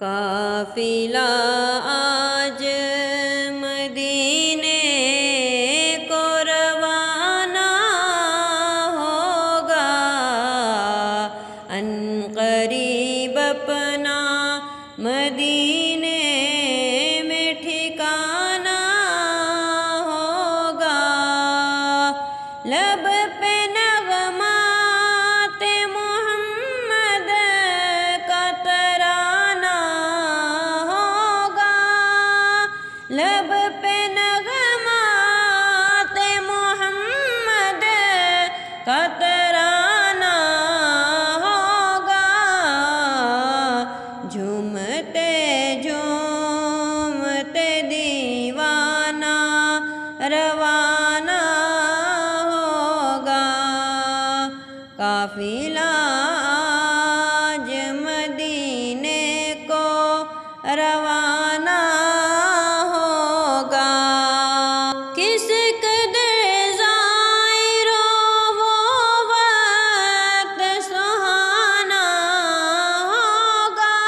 قافلہ آج مدینے کو روانہ ہوگا، عنقریب اپنا مدینے میں ٹھکانہ ہوگا۔ لب پہ نغمات محمد کا ترانہ ہوگا، لب پہ نغمات محمد کا ترانہ ہوگا۔ جھومتے جھومتے دیوانہ روانہ ہوگا۔ قافلہ آج مدینے کو روانہ ہوگا۔ کس قدر ظاہر وہ وقت سہانا ہوگا،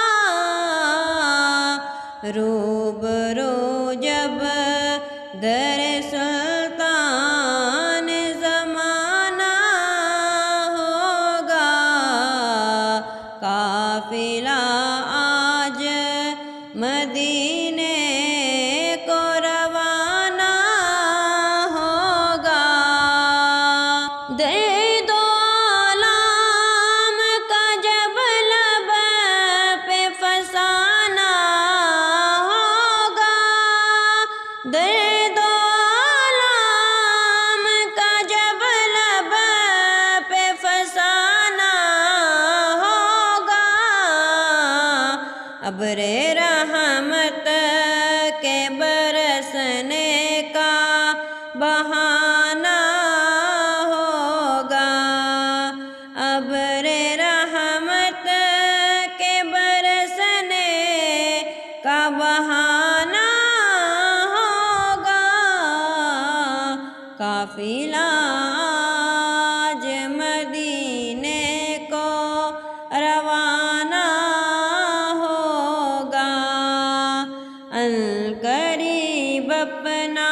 روبرو جب در سلطان زمانہ ہوگا۔ قافلہ آج مدینے کو روانہ ہوگا۔ دے دو عالم کا جب لب پہ فسانہ ہوگا، دے دو عالم کا جب لب پہ فسانہ ہوگا۔ ابر رحمت کے برسنے کا بہانہ ہوگا، ابر رحمت کے برسنے کا بہانہ ہوگا۔ قافلہ آج مدینے کو روانہ ہوگا، عنقریب اپنا